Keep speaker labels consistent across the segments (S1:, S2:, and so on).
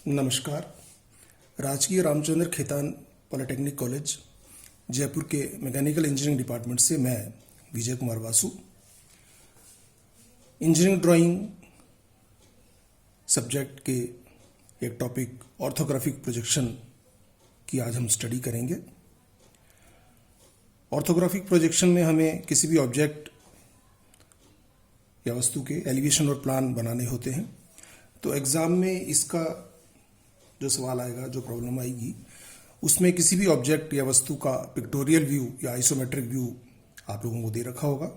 S1: नमस्कार। Rajkiya Ramchandra Khetan polytechnic college Jaipur के mechanical engineering department से मैं Vijay Kumar Vasu engineering drawing subject के एक टॉपिक ऑर्थोग्राफिक प्रोजेक्शन की आज हम स्टडी करेंगे। ऑर्थोग्राफिक प्रोजेक्शन में हमें किसी भी ऑब्जेक्ट या वस्तु के एलिवेशन और प्लान बनाने होते हैं। तो एग्ज़ाम में इसका जो सवाल आएगा, जो प्रॉब्लम आएगी, उसमें किसी भी ऑब्जेक्ट या वस्तु का पिक्टोरियल व्यू या आइसोमेट्रिक व्यू आप लोगों को दे रखा होगा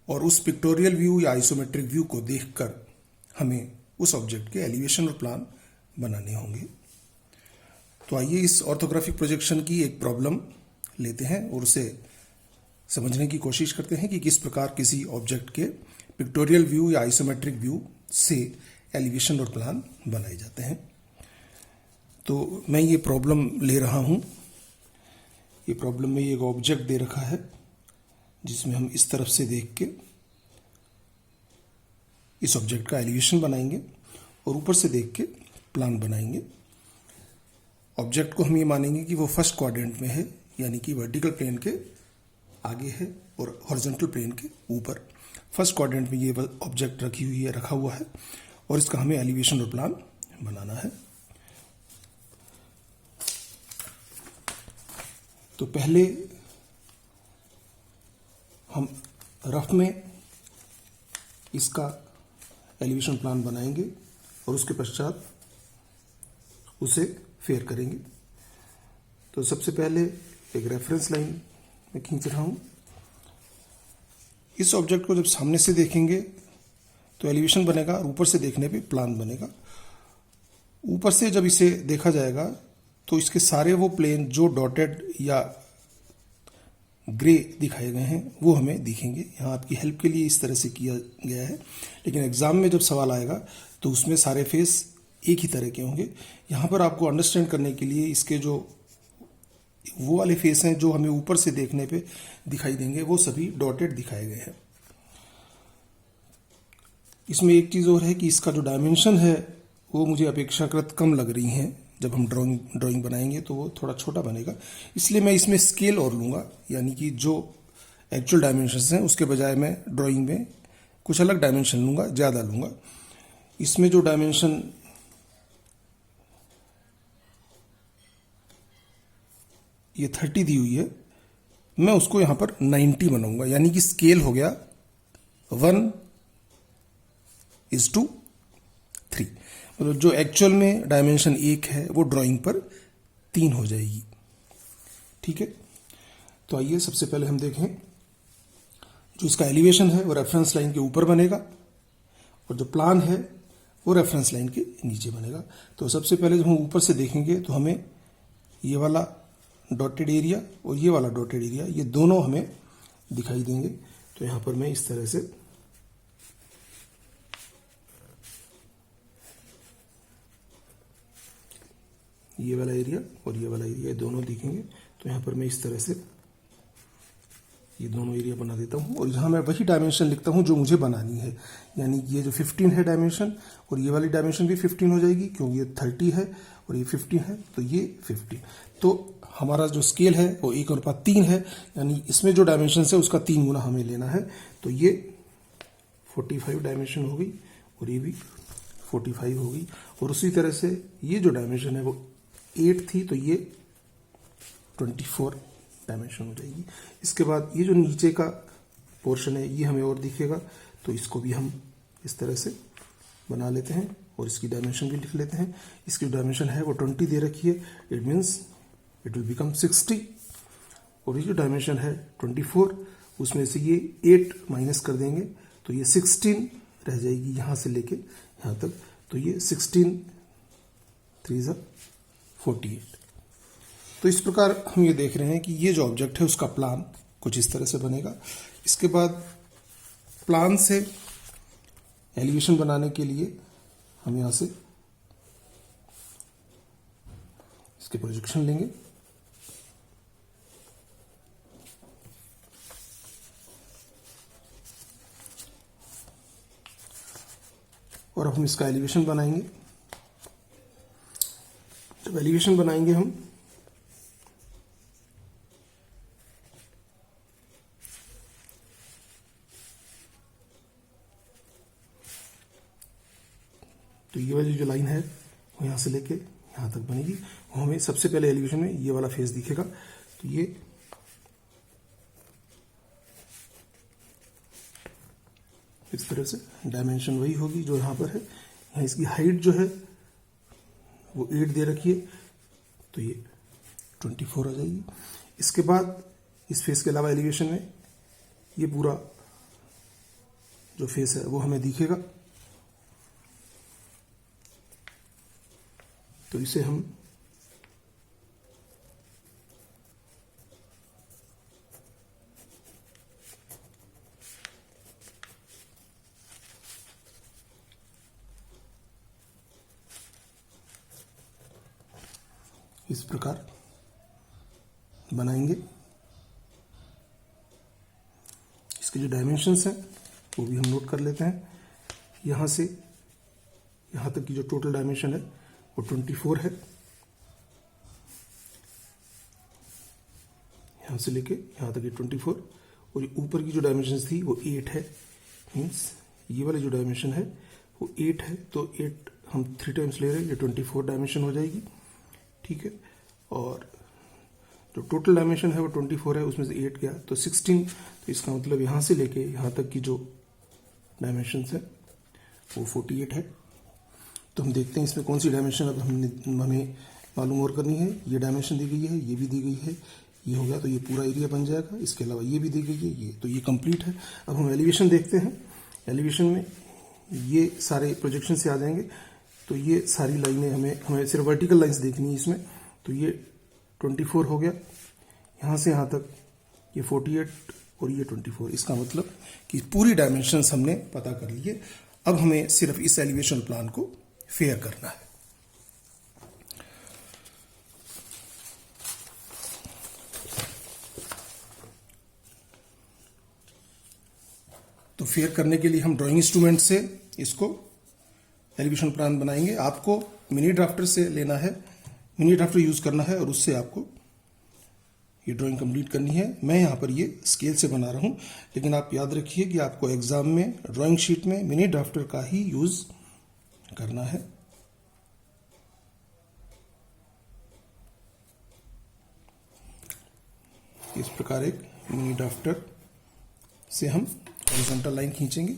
S1: और उस पिक्टोरियल व्यू या आइसोमेट्रिक व्यू को देखकर हमें उस ऑब्जेक्ट के एलिवेशन और प्लान बनाने होंगे। तो आइए इस ऑर्थोग्राफिक प्रोजेक्शन की एक प्रॉब्लम लेते हैं और उसे समझने की कोशिश करते हैं कि किस प्रकार किसी ऑब्जेक्ट के पिक्टोरियल व्यू या आइसोमेट्रिक व्यू से एलिवेशन और प्लान बनाए जाते हैं। तो मैं ये प्रॉब्लम ले रहा हूँ। ये प्रॉब्लम में एक ऑब्जेक्ट दे रखा है जिसमें हम इस तरफ से देख के इस ऑब्जेक्ट का एलिवेशन बनाएंगे और ऊपर से देख के प्लान बनाएंगे। ऑब्जेक्ट को हम ये मानेंगे कि वो फर्स्ट क्वाड्रेंट में है, यानी कि वर्टिकल प्लेन के आगे है और हॉरिजॉन्टल प्लेन के ऊपर। फर्स्ट क्वाड्रेंट में ये ऑब्जेक्ट रखा हुआ है और इसका हमें एलिवेशन और प्लान बनाना है। तो पहले हम रफ में इसका एलिवेशन प्लान बनाएंगे और उसके पश्चात उसे फेयर करेंगे। तो सबसे पहले एक रेफरेंस लाइन में खींच रहा हूं। इस ऑब्जेक्ट को जब सामने से देखेंगे तो एलिवेशन बनेगा और ऊपर से देखने पे प्लान बनेगा। ऊपर से जब इसे देखा जाएगा तो इसके सारे वो प्लेन जो डॉटेड या ग्रे दिखाए गए हैं वो हमें दिखेंगे। यहाँ आपकी हेल्प के लिए इस तरह से किया गया है, लेकिन एग्जाम में जब सवाल आएगा तो उसमें सारे फेस एक ही तरह के होंगे। यहाँ पर आपको अंडरस्टैंड करने के लिए इसके जो वो वाले फेस हैं जो हमें ऊपर से देखने पे दिखाई देंगे वो सभी डॉटेड दिखाए गए हैं। इसमें एक चीज़ और है कि इसका जो डायमेंशन है वो मुझे अपेक्षाकृत कम लग रही हैं। जब हम ड्राइंग बनाएंगे तो वो थोड़ा छोटा बनेगा, इसलिए मैं इसमें स्केल और लूँगा, यानी कि जो एक्चुअल डायमेंशंस हैं उसके बजाय मैं ड्राइंग में कुछ अलग डायमेंशन लूँगा, ज़्यादा लूँगा। इसमें जो डायमेंशन ये 30 दी हुई है, मैं उसको यहाँ पर 90 बनाऊंगा, यानी कि स्केल हो गया 1:3। मतलब जो एक्चुअल में डायमेंशन 1 है वो ड्राइंग पर 3 हो जाएगी। ठीक है, तो आइए सबसे पहले हम देखें। जो इसका एलिवेशन है वो रेफरेंस लाइन के ऊपर बनेगा और जो प्लान है वो रेफरेंस लाइन के नीचे बनेगा। तो सबसे पहले जब हम ऊपर से देखेंगे तो हमें ये वाला डॉटेड एरिया और ये वाला डॉटेड एरिया, ये दोनों हमें दिखाई देंगे। तो यहां पर मैं इस तरह से ये वाला एरिया और ये वाला एरिया दोनों दिखेंगे। तो यहां पर मैं इस तरह से ये दोनों एरिया बना देता हूं और यहां मैं वही डायमेंशन लिखता हूं जो मुझे बनानी है, यानी कि ये जो 15 है डायमेंशन और ये वाली डायमेंशन भी 15 हो जाएगी, क्योंकि ये 30 है और ये 15 है, तो ये 15। तो हमारा जो स्केल है वो 1:3 है, यानी इसमें जो डायमेंशन है उसका 3 गुना हमें लेना है। तो ये 45 डायमेंशन हो गई और ये भी 45 हो गई। और उसी तरह से ये जो डायमेंशन है वो 8 थी, तो ये 24 डायमेंशन हो जाएगी। इसके बाद ये जो नीचे का पोर्शन है ये हमें और दिखेगा, तो इसको भी हम इस तरह से बना लेते हैं और इसकी डायमेंशन भी लिख लेते हैं। इसकी डायमेंशन है वो 20 दे रखी है, it means it will become 60। और ये जो डायमेंशन है 24, उसमें से ये 8 माइनस कर देंगे तो ये 16 रह जाएगी यहाँ से लेके यहाँ तक। तो ये 16 3 48। तो इस प्रकार हम ये देख रहे हैं कि ये जो ऑब्जेक्ट है उसका प्लान कुछ इस तरह से बनेगा। इसके बाद प्लान से एलिवेशन बनाने के लिए हम यहाँ से इसके प्रोजेक्शन लेंगे। और अब हम इसका एलिवेशन बनाएंगे। जब एलिवेशन बनाएंगे हम तो ये वाली जो लाइन है वो यहाँ से लेके यहाँ तक बनेगी। वो हमें सबसे पहले एलिवेशन में ये वाला फेस दिखेगा। तो ये इस तरह से डायमेंशन वही होगी जो यहाँ पर है। यहाँ इसकी हाइट जो है वो 8 दे रखी है, तो ये 24 आ जाएगी। इसके बाद इस फेस के अलावा एलिवेशन में ये पूरा जो फेस है वो हमें दिखेगा। तो इसे हम इस प्रकार बनाएंगे। इसके जो डायमेंशंस हैं वो भी हम नोट कर लेते हैं। यहाँ से यहाँ तक की जो टोटल डायमेंशन है वो 24 है। यहाँ से लेके यहाँ तक ये 24 और ये ऊपर की जो डायमेंशन थी वो 8 है। मीन्स ये वाली जो डायमेंशन है वो 8 है, तो 8 हम 3 टाइम्स ले रहे हैं, ये 24 डायमेंशन हो जाएगी। ठीक है, और जो टोटल डायमेंशन है वो 24 है, उसमें से 8 गया तो 16। तो इसका मतलब यहाँ से लेके यहाँ तक की जो डायमेंशन है वो 48 है। तो हम देखते हैं इसमें कौन सी डायमेंशन अब हमें मालूम और करनी है। ये डायमेंशन दी गई है, ये भी दी गई है, ये हो गया तो ये पूरा एरिया बन जाएगा। इसके अलावा ये भी दी गई है, ये तो ये कंप्लीट है। अब हम एलिवेशन देखते हैं। एलिवेशन में ये सारे प्रोजेक्शन से आ जाएंगे। तो ये सारी लाइनें हमें सिर्फ वर्टिकल लाइंस देखनी है इसमें। तो ये 24 हो गया, यहाँ से यहाँ तक ये 48 और ये 24। इसका मतलब कि पूरी डायमेंशंस हमने पता कर लिए। अब हमें सिर्फ इस एलिवेशन प्लान को फेयर करना है। तो फेयर करने के लिए हम ड्राइंग इंस्ट्रूमेंट से इसको एलिवेशन प्लान बनाएंगे। आपको मिनी ड्राफ्टर से लेना है, मिनी ड्राफ्टर यूज करना है और उससे आपको ये ड्राइंग कंप्लीट करनी है। मैं यहाँ पर ये स्केल से बना रहा हूँ, लेकिन आप याद रखिए कि आपको एग्जाम में ड्राइंग शीट में मिनी ड्राफ्टर का ही यूज करना है। इस प्रकार एक मिनी ड्राफ्टर से हम हॉरिजॉन्टल लाइन खींचेंगे।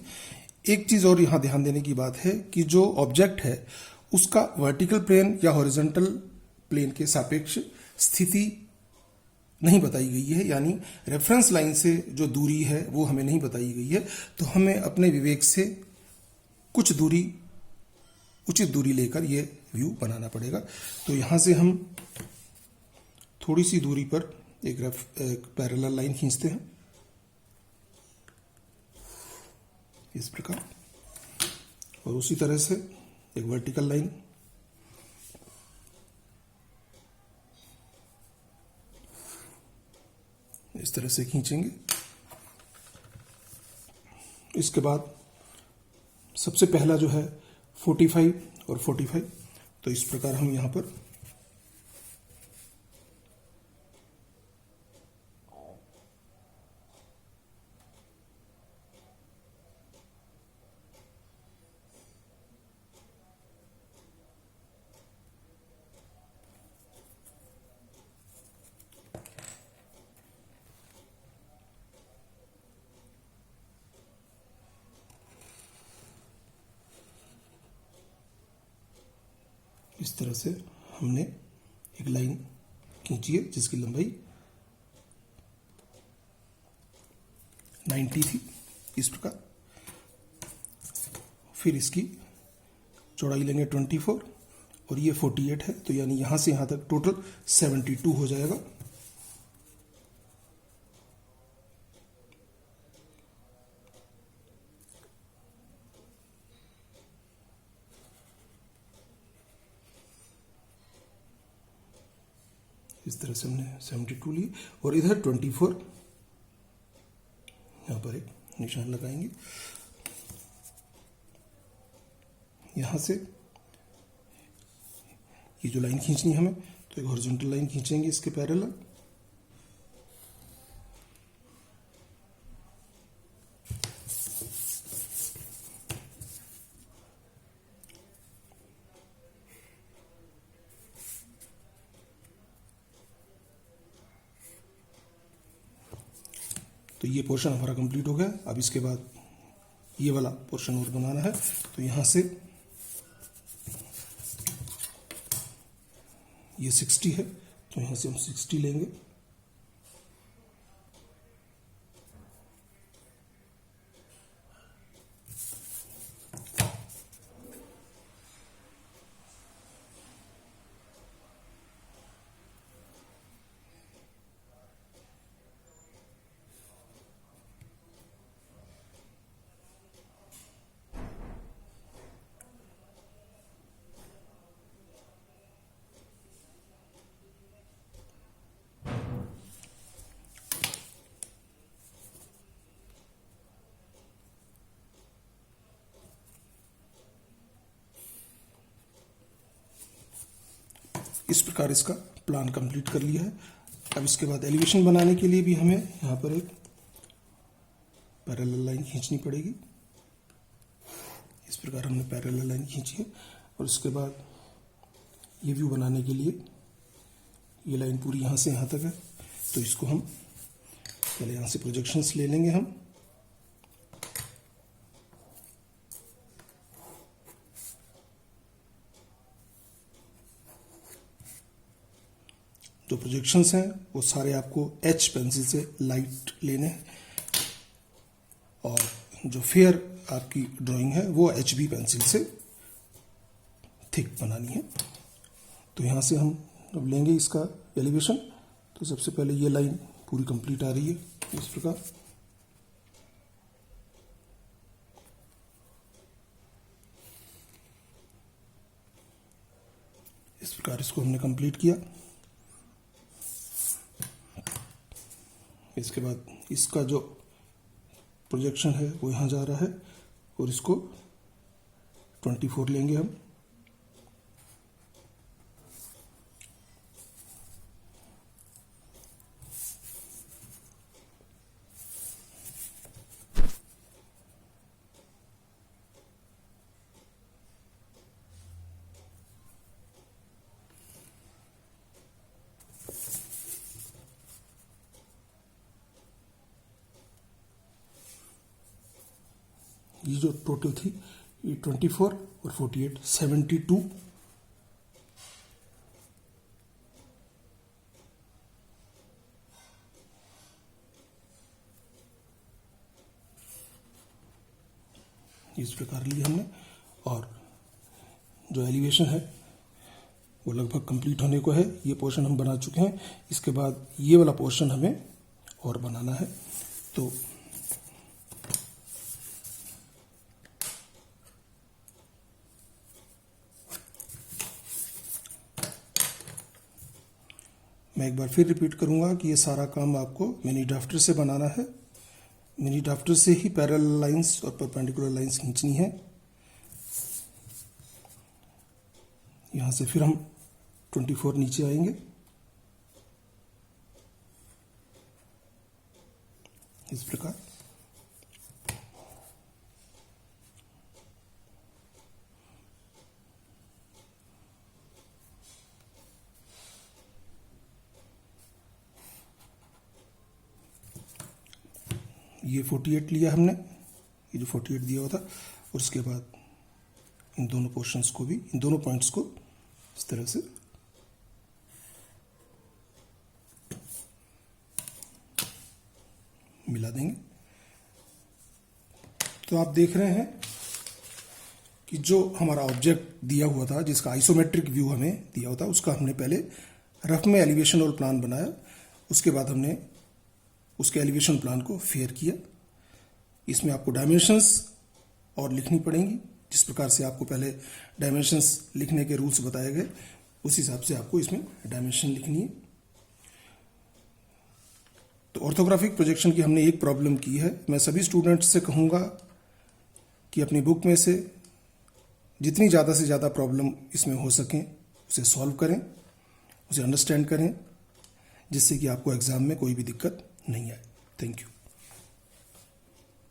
S1: एक चीज और यहां ध्यान देने की बात है कि जो ऑब्जेक्ट है उसका वर्टिकल प्लेन या हॉरिजॉन्टल प्लेन के सापेक्ष स्थिति नहीं बताई गई है, यानी रेफरेंस लाइन से जो दूरी है वो हमें नहीं बताई गई है। तो हमें अपने विवेक से कुछ दूरी, उचित दूरी लेकर ये व्यू बनाना पड़ेगा। तो यहां से हम थोड़ी सी दूरी पर एक पैरेलल लाइन खींचते हैं इस प्रकार, और उसी तरह से एक वर्टिकल लाइन इस तरह से खींचेंगे। इसके बाद सबसे पहला जो है 45 और 45, तो इस प्रकार हम यहां पर इस तरह से हमने एक लाइन खींची है जिसकी लंबाई 90 थी इस प्रकार। फिर इसकी चौड़ाई लेंगे 24 और ये 48 है, तो यानी यहां से यहां तक टोटल 72 हो जाएगा। इस तरह से हमने 72 ली और इधर 24 यहां पर एक निशान लगाएंगे। यहां से ये जो लाइन खींचनी है हमें, तो एक हॉरिजॉन्टल लाइन खींचेंगे इसके पैरेलल। तो ये पोर्शन हमारा कंप्लीट हो गया। अब इसके बाद ये वाला पोर्शन और बनाना है। तो यहाँ से ये 60 है, तो यहाँ से हम 60 लेंगे। इस प्रकार इसका प्लान कंप्लीट कर लिया है। अब इसके बाद एलिवेशन बनाने के लिए भी हमें यहाँ पर एक पैरेलल लाइन खींचनी पड़ेगी। इस प्रकार हमने पैरेलल लाइन खींची है। और उसके बाद ये व्यू बनाने के लिए ये लाइन पूरी यहाँ से यहाँ तक है, तो इसको हम पहले यहाँ से प्रोजेक्शंस ले लेंगे हम। जो प्रोजेक्शंस हैं वो सारे आपको एच पेंसिल से लाइट लेने हैं, और जो फेयर आपकी ड्राइंग है वो HB पेंसिल से थिक बनानी है। तो यहाँ से हम अब लेंगे इसका एलिवेशन। तो सबसे पहले ये लाइन पूरी कंप्लीट आ रही है इस प्रकार। इस प्रकार इसको हमने कंप्लीट किया। इसके बाद इसका जो प्रोजेक्शन है वो यहाँ जा रहा है, और इसको 24 लेंगे हम। ये जो टोटल थी ये 24 और 48 72 इस प्रकार लिए हमने। और जो एलिवेशन है वो लगभग कंप्लीट होने को है। ये पोर्शन हम बना चुके हैं। इसके बाद ये वाला पोर्शन हमें और बनाना है। तो मैं एक बार फिर रिपीट करूंगा कि ये सारा काम आपको मिनी ड्राफ्टर से बनाना है। मिनी ड्राफ्टर से ही पैरेलल लाइंस और परपेंडिकुलर लाइंस खींचनी है। यहाँ से फिर हम 24 नीचे आएंगे इस प्रकार। ये 48 लिया हमने, ये जो 48 दिया हुआ था। और उसके बाद इन दोनों पोर्शंस को भी, इन दोनों पॉइंट्स को इस तरह से मिला देंगे। तो आप देख रहे हैं कि जो हमारा ऑब्जेक्ट दिया हुआ था, जिसका आइसोमेट्रिक व्यू हमें दिया हुआ था, उसका हमने पहले रफ में एलिवेशन और प्लान बनाया। उसके बाद हमने उसके एलिवेशन प्लान को फेयर किया। इसमें आपको डायमेंशंस और लिखनी पड़ेंगी। जिस प्रकार से आपको पहले डायमेंशंस लिखने के रूल्स बताए गए, उस हिसाब से आपको इसमें डायमेंशन लिखनी है। तो ऑर्थोग्राफिक प्रोजेक्शन की हमने एक प्रॉब्लम की है। मैं सभी स्टूडेंट्स से कहूँगा कि अपनी बुक में से जितनी ज़्यादा से ज़्यादा प्रॉब्लम इसमें हो सकें उसे सॉल्व करें, उसे अंडरस्टैंड करें, जिससे कि आपको एग्ज़ाम में कोई भी दिक्कत नहीं आए। Thank you.